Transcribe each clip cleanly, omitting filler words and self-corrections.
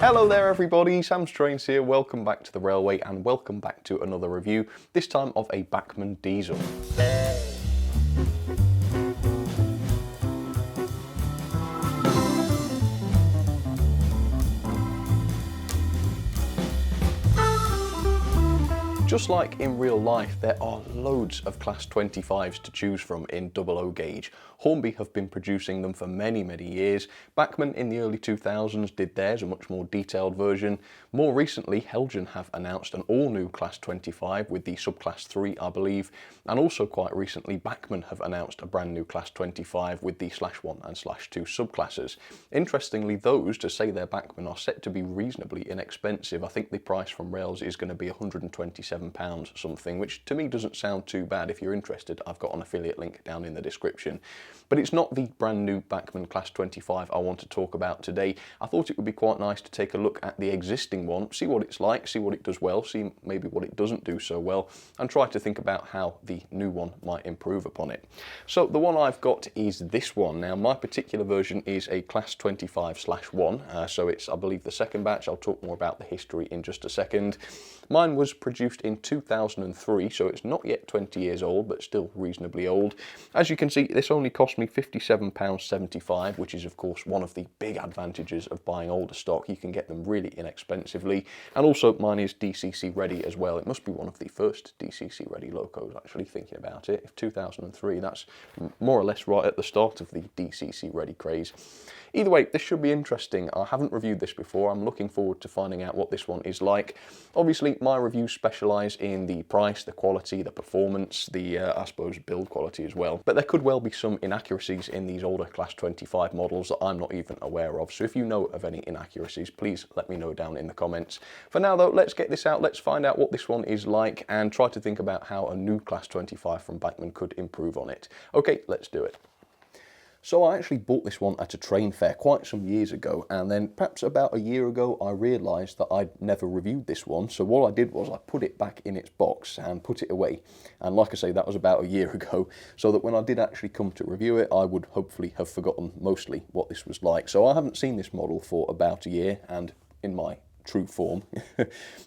Hello there everybody, Sam Strains here, welcome back to the Railway and welcome back to another review, this time of a Bachmann diesel. Just like in real life, there are loads of Class 25s to choose from in 00 gauge. Hornby have been producing them for many years. Bachmann in the early 2000s did theirs, a much more detailed version. More recently, Helgen have announced an all-new Class 25 with the subclass 3, I believe. And also quite recently, Bachmann have announced a brand new Class 25 with the /1 and /2 subclasses. Interestingly, those, to say they're Bachmann, are set to be reasonably inexpensive. I think the price from Rails is going to be £127 something, which to me doesn't sound too bad. If you're interested, I've got an affiliate link down in the description. But it's not the brand new Bachmann Class 25 I want to talk about today. I thought it would be quite nice to take a look at the existing one, see what it's like, see what it does well, see maybe what it doesn't do so well, and try to think about how the new one might improve upon it. So the one I've got is this one. Now my particular version is a Class 25/1, so it's, I believe, the second batch. I'll talk more about the history in just a second. Mine was produced in 2003, so it's not yet 20 years old, but still reasonably old. As you can see, this only cost me £57.75, which is of course one of the big advantages of buying older stock. You can get them really inexpensively, and also mine is DCC ready as well. It must be one of the first DCC ready locos, actually, thinking about it. If 2003, that's more or less right at the start of the DCC ready craze. Either way, this should be interesting. I haven't reviewed this before. I'm looking forward to finding out what this one is like. Obviously, my reviews specialise in the price, the quality, the performance, the, I suppose, build quality as well. But there could well be some inaccuracies in these older Class 25 models that I'm not even aware of. So if you know of any inaccuracies, please let me know down in the comments. For now, though, let's get this out. Let's find out what this one is like and try to think about how a new Class 25 from Bachmann could improve on it. Okay, let's do it. So I actually bought this one at a train fair quite some years ago, and then perhaps about a year ago I realised that I'd never reviewed this one. So what I did was I put it back in its box and put it away. And like I say, that was about a year ago, so that when I did actually come to review it, I would hopefully have forgotten mostly what this was like. So I haven't seen this model for about a year, and in my true form,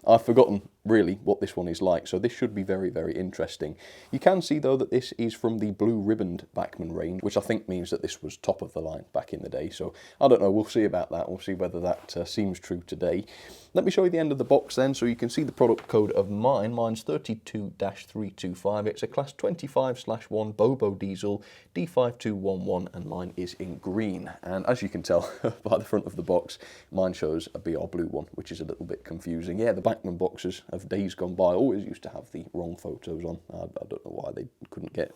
I've forgotten really what this one is like, so this should be very interesting. You can see though that this is from the blue ribboned Bachmann range, which I think means that this was top of the line back in the day, so I don't know, we'll see about that. We'll see whether that seems true today. Let me show you the end of the box then, so you can see the product code of mine. Mine's 32-325. It's a Class 25/1 Bobo diesel D5211, and mine is in green. And as you can tell by the front of the box, mine shows a BR blue one, which is a little bit confusing. Yeah, the Bachmann boxes of days gone by always used to have the wrong photos on. I don't know why they couldn't get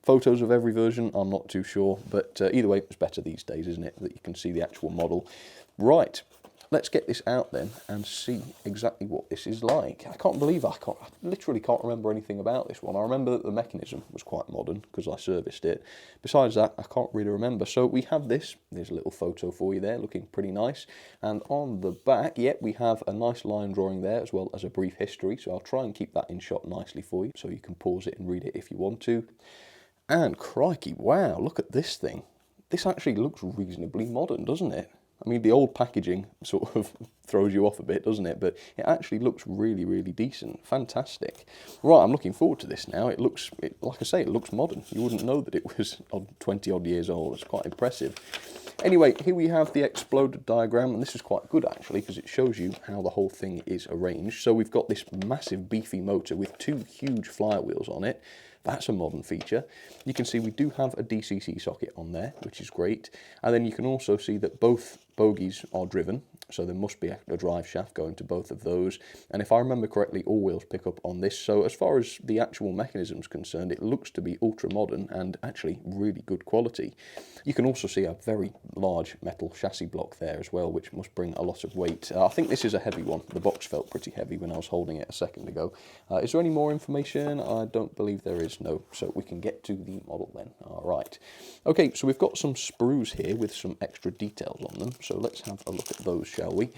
photos of every version, I'm not too sure, but either way, it's better these days, isn't it, that you can see the actual model. Right, let's get this out then and see exactly what this is like. I can't believe I literally can't remember anything about this one. I remember that the mechanism was quite modern because I serviced it. Besides that, I can't really remember. So we have this. There's a little photo for you there, looking pretty nice. And on the back, yep, we have a nice line drawing there as well as a brief history. So I'll try and keep that in shot nicely for you so you can pause it and read it if you want to. And crikey, wow, look at this thing. This actually looks reasonably modern, doesn't it? I mean, the old packaging sort of throws you off a bit, doesn't it? But it actually looks really decent. Fantastic. Right, I'm looking forward to this now. It looks, like I say, it looks modern. You wouldn't know that it was 20 odd years old. It's quite impressive. Anyway, here we have the exploded diagram, and this is quite good actually because it shows you how the whole thing is arranged. So we've got this massive beefy motor with two huge flywheels on it. That's a modern feature. You can see we do have a DCC socket on there, which is great. And then you can also see that both bogies are driven, so there must be a drive shaft going to both of those. And if I remember correctly, all wheels pick up on this. So as far as the actual mechanism is concerned, it looks to be ultra modern and actually really good quality. You can also see a very large metal chassis block there as well, which must bring a lot of weight. I think this is a heavy one. The box felt pretty heavy when I was holding it a second ago. Is there any more information? I don't believe there is, no. So we can get to the model then. All right. Okay, so we've got some sprues here with some extra details on them. So let's have a look at those, shall we?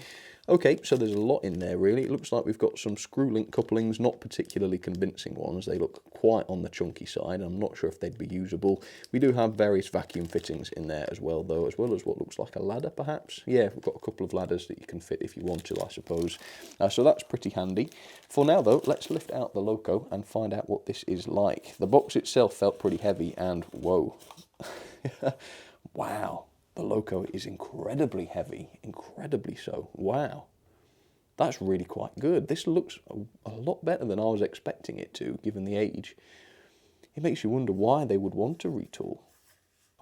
Okay, so there's a lot in there really. It looks like we've got some screw link couplings, not particularly convincing ones. They look quite on the chunky side. I'm not sure if they'd be usable. We do have various vacuum fittings in there as well though, as well as what looks like a ladder perhaps. Yeah, we've got a couple of ladders that you can fit if you want to, I suppose. So that's pretty handy. For now though, let's lift out the loco and find out what this is like. The box itself felt pretty heavy and whoa. Wow. The loco is incredibly heavy, incredibly so. Wow, that's really quite good. This looks a lot better than I was expecting it to, given the age. It makes you wonder why they would want to retool.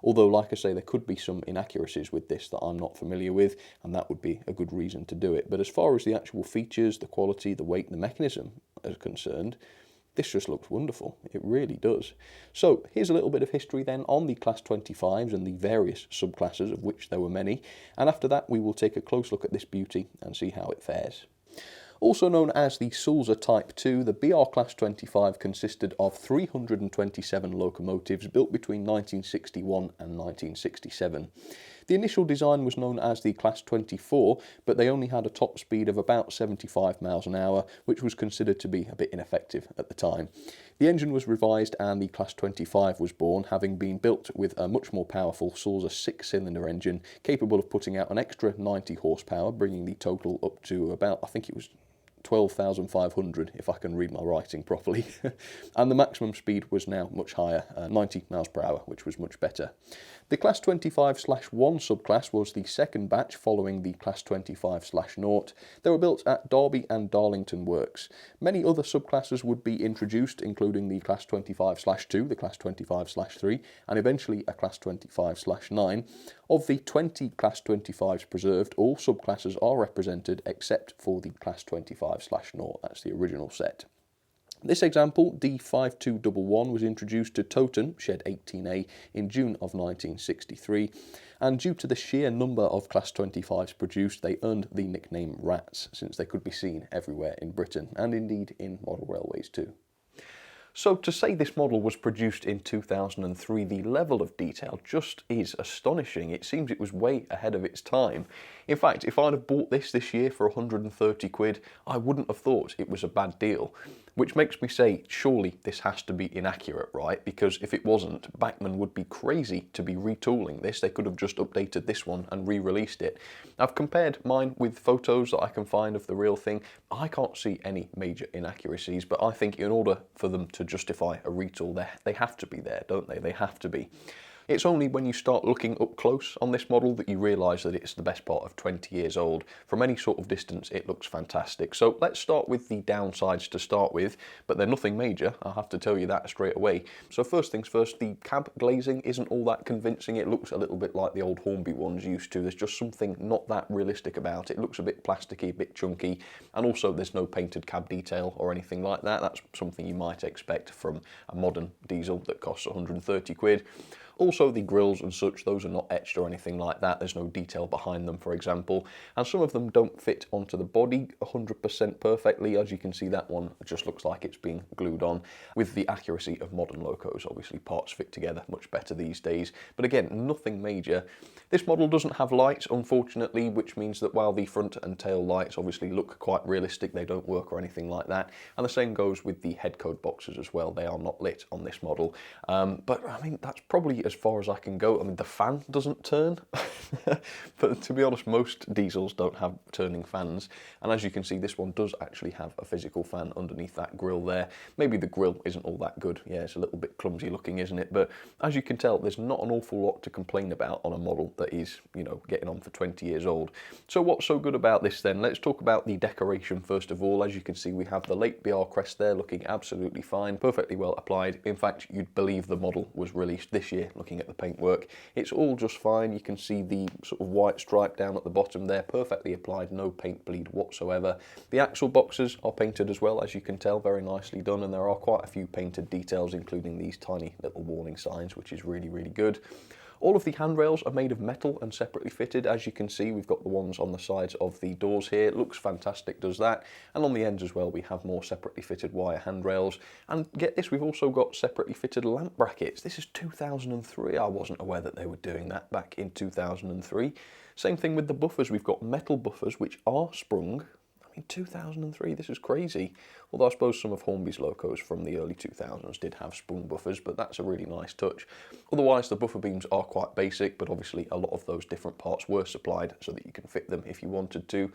Although, like I say, there could be some inaccuracies with this that I'm not familiar with, and that would be a good reason to do it. But as far as the actual features, the quality, the weight, and the mechanism are concerned, this just looks wonderful. It really does. So here's a little bit of history then on the Class 25s and the various subclasses, of which there were many. And after that, we will take a close look at this beauty and see how it fares. Also known as the Sulzer Type 2, the BR Class 25 consisted of 327 locomotives built between 1961 and 1967. The initial design was known as the Class 24, but they only had a top speed of about 75 miles an hour, which was considered to be a bit ineffective at the time. The engine was revised and the Class 25 was born, having been built with a much more powerful Sulzer 6-cylinder engine, capable of putting out an extra 90 horsepower, bringing the total up to about, I think it was 12,500 if I can read my writing properly. And the maximum speed was now much higher, 90 miles per hour, which was much better. The Class 25/1 subclass was the second batch following the Class 25/0. They were built at Derby and Darlington Works. Many other subclasses would be introduced, including the Class 25/2, the Class 25/3, and eventually a Class 25/9. Of the 20 Class 25s preserved, all subclasses are represented except for the Class 25/0. That's the original set. This example, D5211, was introduced to Toten, Shed 18A, in June of 1963, and due to the sheer number of Class 25s produced, they earned the nickname Rats, since they could be seen everywhere in Britain, and indeed in model railways too. So to say this model was produced in 2003, the level of detail just is astonishing. It seems it was way ahead of its time. In fact, if I'd have bought this year for 130 quid, I wouldn't have thought it was a bad deal. Which makes me say, surely this has to be inaccurate, right? Because if it wasn't, Bachmann would be crazy to be retooling this. They could have just updated this one and re-released it. I've compared mine with photos that I can find of the real thing. I can't see any major inaccuracies, but I think in order for them to justify a retool, they have to be there, don't they? They have to be. It's only when you start looking up close on this model that you realise that it's the best part of 20 years old. From any sort of distance, it looks fantastic. So let's start with the downsides to start with, but they're nothing major, I'll have to tell you that straight away. So first things first, the cab glazing isn't all that convincing. It looks a little bit like the old Hornby ones used to. There's just something not that realistic about it. It looks a bit plasticky, a bit chunky, and also there's no painted cab detail or anything like that. That's something you might expect from a modern diesel that costs 130 quid. Also, the grills and such, those are not etched or anything like that. There's no detail behind them, for example. And some of them don't fit onto the body 100% perfectly. As you can see, that one just looks like it's being glued on. With the accuracy of modern locos, obviously parts fit together much better these days. But again, nothing major. This model doesn't have lights, unfortunately, which means that while the front and tail lights obviously look quite realistic, they don't work or anything like that. And the same goes with the head code boxes as well. They are not lit on this model. But I mean, that's probably as far as I can go. I mean, the fan doesn't turn, but to be honest, most diesels don't have turning fans. And as you can see, this one does actually have a physical fan underneath that grille there. Maybe the grille isn't all that good. Yeah, it's a little bit clumsy looking, isn't it? But as you can tell, there's not an awful lot to complain about on a model that is, you know, getting on for 20 years old. So what's so good about this then? Let's talk about the decoration first of all. As you can see, we have the late BR crest there looking absolutely fine, perfectly well applied. In fact, you'd believe the model was released this year looking at the paintwork. It's all just fine. You can see the sort of white stripe down at the bottom there, perfectly applied, no paint bleed whatsoever. The axle boxes are painted as well, as you can tell, very nicely done, and there are quite a few painted details, including these tiny little warning signs, which is really, really good. All of the handrails are made of metal and separately fitted. As you can see, we've got the ones on the sides of the doors here. It looks fantastic, does that? And on the ends as well, we have more separately fitted wire handrails. And get this, we've also got separately fitted lamp brackets. This is 2003. I wasn't aware that they were doing that back in 2003. Same thing with the buffers. We've got metal buffers which are sprung. In 2003, this is crazy. Although I suppose some of Hornby's locos from the early 2000s did have sprung buffers, but that's a really nice touch. Otherwise, the buffer beams are quite basic, but obviously a lot of those different parts were supplied so that you can fit them if you wanted to.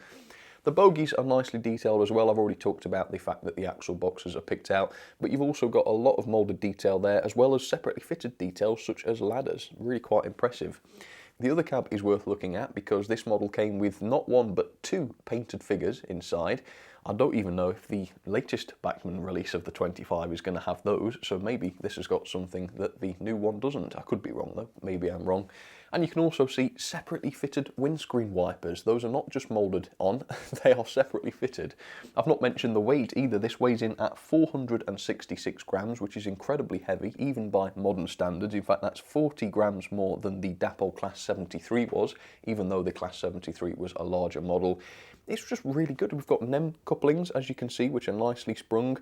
The bogies are nicely detailed as well. I've already talked about the fact that the axle boxes are picked out, but you've also got a lot of moulded detail there, as well as separately fitted details such as ladders. Really quite impressive. The other cab is worth looking at because this model came with not one but two painted figures inside. I don't even know if the latest Bachmann release of the 25 is going to have those, so maybe this has got something that the new one doesn't. I could be wrong though, maybe I'm wrong. And you can also see separately fitted windscreen wipers. Those are not just moulded on, they are separately fitted. I've not mentioned the weight either. This weighs in at 466 grams, which is incredibly heavy, even by modern standards. In fact, that's 40 grams more than the Dapol Class 73 was, even though the Class 73 was a larger model. It's just really good. We've got NEM couplings, as you can see, which are nicely sprung.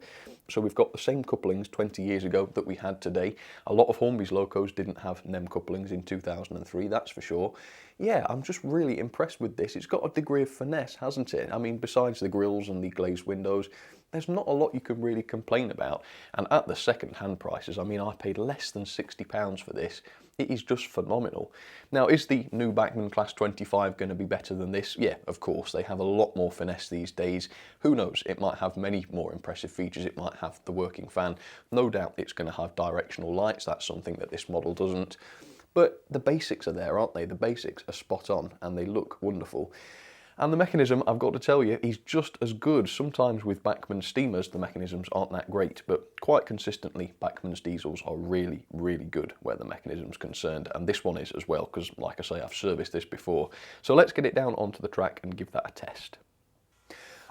So we've got the same couplings 20 years ago that we had today. A lot of Hornby's locos didn't have NEM couplings in 2003, that's for sure. Yeah, I'm just really impressed with this. It's got a degree of finesse, hasn't it? I mean, besides the grills and the glazed windows, there's not a lot you can really complain about. And at the second-hand prices, I mean, I paid less than £60 for this. It is just phenomenal. Now, is the new Bachmann Class 25 going to be better than this? Yeah, of course. They have a lot more finesse these days. Who knows? It might have many more impressive features. It might have the working fan. No doubt it's going to have directional lights. That's something that this model doesn't. But the basics are there, aren't they? The basics are spot on and they look wonderful. And the mechanism, I've got to tell you, is just as good. Sometimes with Bachmann steamers, the mechanisms aren't that great, but quite consistently, Bachmann's diesels are really, really good where the mechanism's concerned. And this one is as well, because like I say, I've serviced this before. So let's get it down onto the track and give that a test.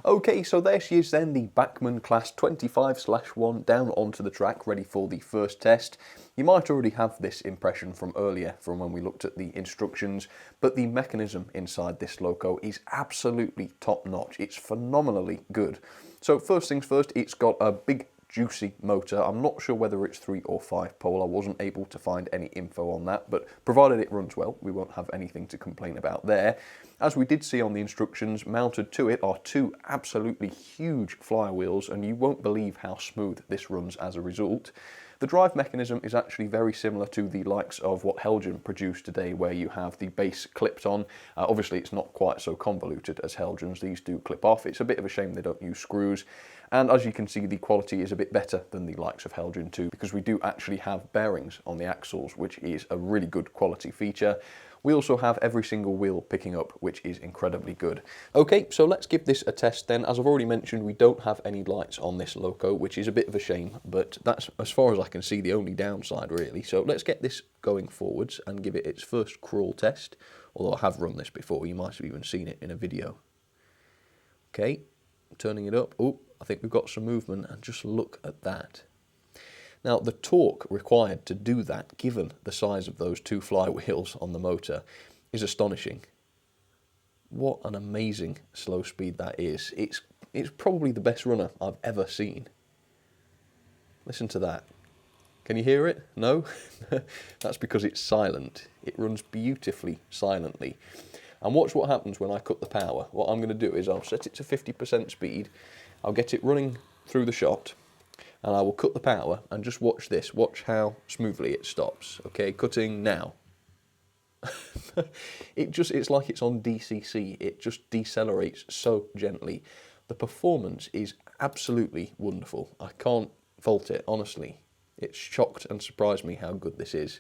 Okay, so there she is then, the Bachmann Class 25/1 down onto the track, ready for the first test. You might already have this impression from earlier, from when we looked at the instructions, but the mechanism inside this loco is absolutely top-notch. It's phenomenally good. So first things first, it's got a big juicy motor. I'm not sure whether it's 3 or 5 pole. I wasn't able to find any info on that, but provided it runs well, we won't have anything to complain about there. As we did see on the instructions, mounted to it are 2 absolutely huge flywheels, and you won't believe how smooth this runs as a result. The drive mechanism is actually very similar to the likes of what Helgen produced today, where you have the base clipped on. Obviously it's not quite so convoluted as Helgen's. These do clip off. It's a bit of a shame they don't use screws. And as you can see, the quality is a bit better than the likes of Helgen too, because we do actually have bearings on the axles, which is a really good quality feature. We also have every single wheel picking up, which is incredibly good. Okay, so let's give this a test then. As I've already mentioned, we don't have any lights on this loco, which is a bit of a shame, but that's, as far as I can see, the only downside really. So let's get this going forwards and give it its first crawl test, although I have run this before. You might have even seen it in a video. Okay, turning it up. Oh, I think we've got some movement, and just look at that. Now, the torque required to do that, given the size of those 2 flywheels on the motor, is astonishing. What an amazing slow speed that is. It's probably the best runner I've ever seen. Listen to that. Can you hear it? No? That's because it's silent. It runs beautifully silently. And watch what happens when I cut the power. What I'm going to do is I'll set it to 50% speed. I'll get it running through the shot, and I will cut the power, and just watch this. Watch how smoothly it stops. Okay, cutting now. It's like it's on DCC. It just decelerates so gently. The performance is absolutely wonderful. I can't fault it, honestly. It shocked and surprised me how good this is.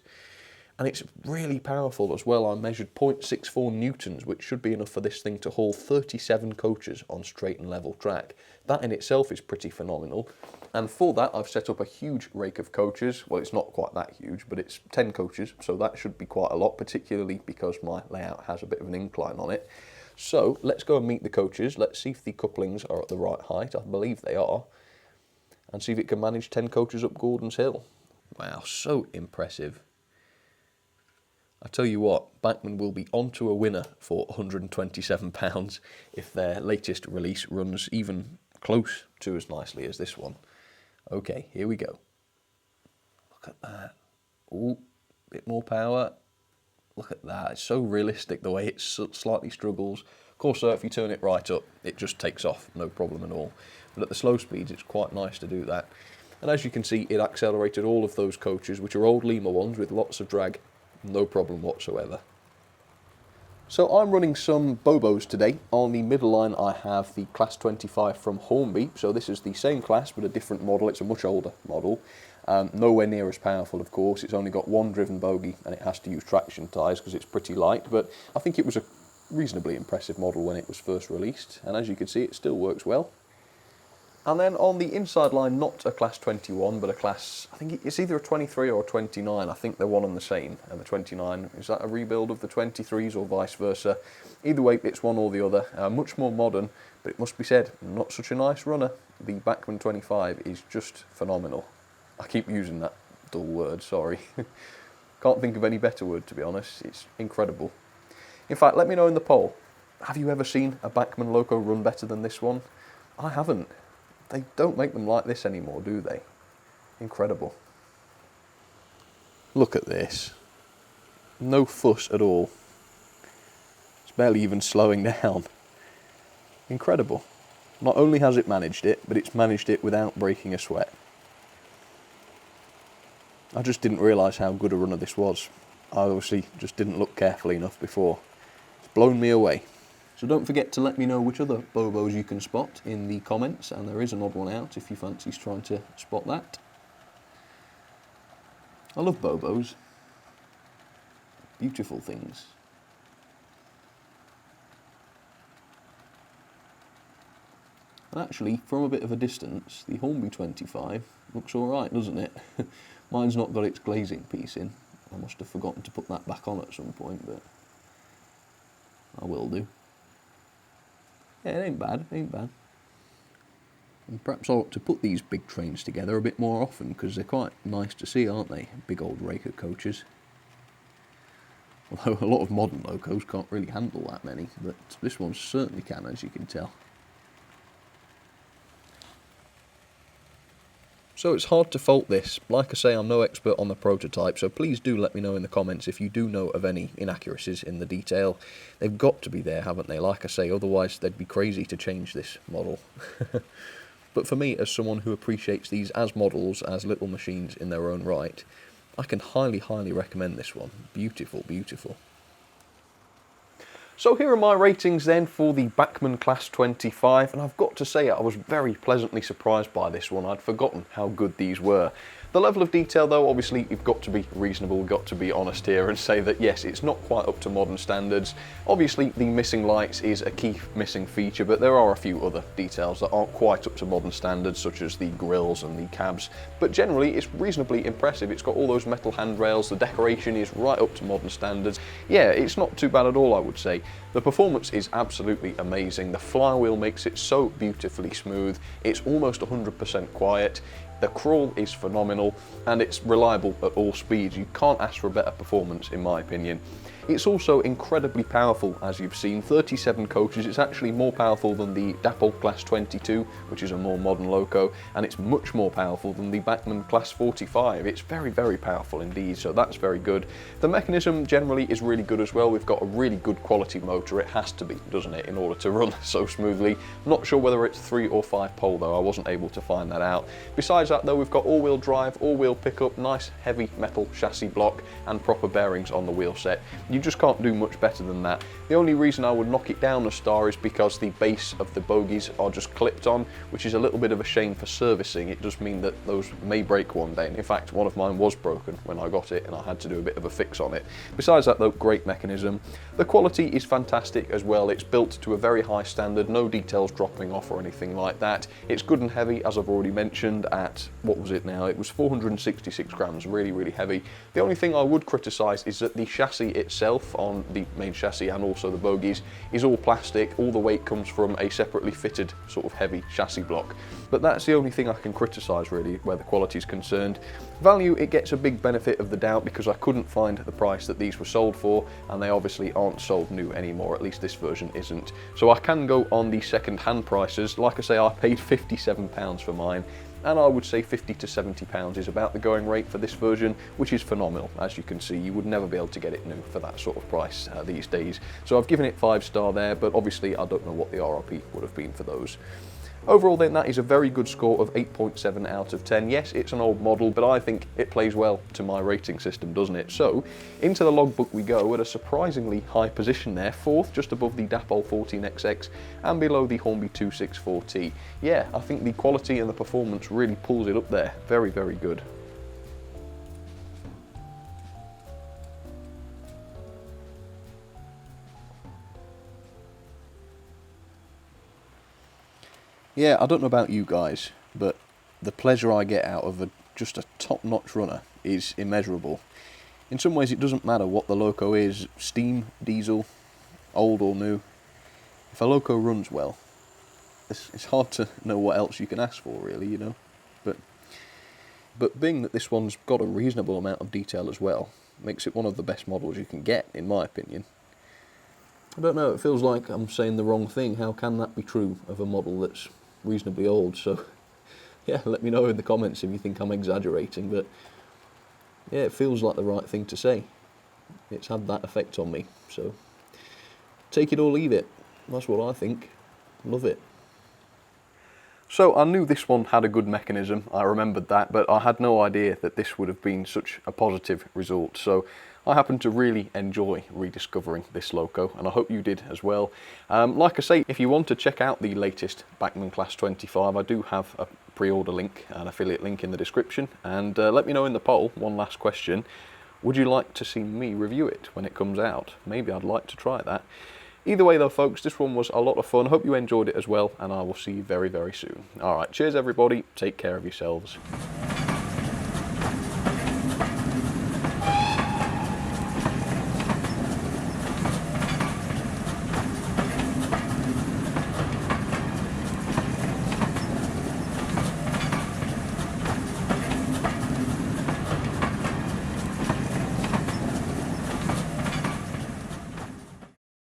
And it's really powerful as well. I measured 0.64 newtons, which should be enough for this thing to haul 37 coaches on straight and level track. That in itself is pretty phenomenal. And for that, I've set up a huge rake of coaches. Well, it's not quite that huge, but it's 10 coaches, so that should be quite a lot, particularly because my layout has a bit of an incline on it. So let's go and meet the coaches. Let's see if the couplings are at the right height. I believe they are. And see if it can manage 10 coaches up Gordon's Hill. Wow, so impressive. I tell you what, Bachmann will be onto a winner for £127 if their latest release runs even close to as nicely as this one. Okay, here we go. Look at that. Ooh, bit more power. Look at that. It's so realistic the way it slightly struggles. Of course, if you turn it right up, it just takes off, no problem at all. But at the slow speeds, it's quite nice to do that. And as you can see, it accelerated all of those coaches, which are old Lima ones with lots of drag, no problem whatsoever. So I'm running some Bobos today. On the middle line I have the Class 25 from Hornby. So this is the same class but a different model. It's a much older model. Nowhere near as powerful, of course. It's only got one driven bogie and it has to use traction tyres because it's pretty light. But I think it was a reasonably impressive model when it was first released. And as you can see, it still works well. And then on the inside line, not a Class 21, but a class, I think it's either a 23 or a 29. I think they're one and the same. And the 29, is that a rebuild of the 23s or vice versa? Either way, it's one or the other. Much more modern, but it must be said, not such a nice runner. The Bachmann 25 is just phenomenal. I keep using that dull word, sorry. Can't think of any better word, to be honest. It's incredible. In fact, let me know in the poll, have you ever seen a Bachmann Loco run better than this one? I haven't. They don't make them like this anymore, do they? Incredible. Look at this. No fuss at all. It's barely even slowing down. Incredible. Not only has it managed it, but it's managed it without breaking a sweat. I just didn't realise how good a runner this was. I obviously just didn't look carefully enough before. It's blown me away. So don't forget to let me know which other Bobos you can spot in the comments, and there is an odd one out if you fancy trying to spot that. I love Bobos. Beautiful things. And actually, from a bit of a distance, the Hornby 25 looks alright, doesn't it? Mine's not got its glazing piece in. I must have forgotten to put that back on at some point, but I will do. Yeah, it ain't bad, ain't bad. And perhaps I ought to put these big trains together a bit more often, because they're quite nice to see, aren't they? Big old raker coaches. Although a lot of modern locos can't really handle that many, but this one certainly can, as you can tell. So it's hard to fault this. Like I say, I'm no expert on the prototype, so please do let me know in the comments if you do know of any inaccuracies in the detail. They've got to be there, haven't they? Like I say, otherwise they'd be crazy to change this model. But for me, as someone who appreciates these as models, as little machines in their own right, I can highly, highly recommend this one. Beautiful, beautiful. So here are my ratings then for the Bachmann Class 25, and I've got to say I was very pleasantly surprised by this one. I'd forgotten how good these were. The level of detail though, obviously you've got to be reasonable, we've got to be honest here and say that yes, it's not quite up to modern standards. Obviously the missing lights is a key missing feature, but there are a few other details that aren't quite up to modern standards, such as the grills and the cabs, but generally it's reasonably impressive. It's got all those metal handrails, the decoration is right up to modern standards. Yeah, it's not too bad at all, I would say. The performance is absolutely amazing. The flywheel makes it so beautifully smooth. It's almost 100% quiet. The crawl is phenomenal and it's reliable at all speeds. You can't ask for a better performance in my opinion. It's also incredibly powerful, as you've seen, 37 coaches. It's actually more powerful than the Dapol Class 22, which is a more modern loco, and it's much more powerful than the Bachmann Class 45. It's very, very powerful indeed, so that's very good. The mechanism generally is really good as well. We've got a really good quality motor. It has to be, doesn't it, in order to run so smoothly. Not sure whether it's 3 or 5 pole though, I wasn't able to find that out. Besides that though, we've got all-wheel drive, all-wheel pickup, nice heavy metal chassis block, and proper bearings on the wheel set. You just can't do much better than that. The only reason I would knock it down a star is because the base of the bogies are just clipped on, which is a little bit of a shame for servicing. It does mean that those may break one day. And in fact, one of mine was broken when I got it and I had to do a bit of a fix on it. Besides that though, great mechanism. The quality is fantastic as well. It's built to a very high standard, no details dropping off or anything like that. It's good and heavy, as I've already mentioned, at, what was it now? It was 466 grams, really, really heavy. The only thing I would criticise is that the chassis itself itself on the main chassis and also the bogies is all plastic. All the weight comes from a separately fitted sort of heavy chassis block. But that's the only thing I can criticise really where the quality is concerned. Value, it gets a big benefit of the doubt because I couldn't find the price that these were sold for, and they obviously aren't sold new anymore, at least this version isn't. So I can go on the second-hand prices. Like I say, I paid £57 for mine, and I would say £50 to £70 is about the going rate for this version, which is phenomenal. As you can see, you would never be able to get it new for that sort of price these days. So I've given it 5-star there, but obviously I don't know what the RRP would have been for those. Overall then, that is a very good score of 8.7 out of 10. Yes, it's an old model, but I think it plays well to my rating system, doesn't it? So, into the logbook we go at a surprisingly high position there, 4th, just above the Dapol 14XX and below the Hornby 264T. Yeah, I think the quality and the performance really pulls it up there. Very, very good. Yeah, I don't know about you guys, but the pleasure I get out of just a top-notch runner is immeasurable. In some ways it doesn't matter what the loco is, steam, diesel, old or new. If a loco runs well, it's hard to know what else you can ask for really, you know. But being that this one's got a reasonable amount of detail as well, makes it one of the best models you can get, in my opinion. I don't know, it feels like I'm saying the wrong thing. How can that be true of a model that's reasonably old? So yeah, let me know in the comments if you think I'm exaggerating, but yeah, it feels like the right thing to say. It's had that effect on me, so take it or leave it. That's what I think. Love it. So I knew this one had a good mechanism, I remembered that, but I had no idea that this would have been such a positive result. So I happen to really enjoy rediscovering this loco, and I hope you did as well. Like I say, if you want to check out the latest Bachmann Class 25, I do have a pre-order link, an affiliate link in the description, and let me know in the poll, one last question, would you like to see me review it when it comes out? Maybe I'd like to try that. Either way though folks, this one was a lot of fun. Hope you enjoyed it as well, and I will see you very, very soon. Alright, cheers everybody, take care of yourselves.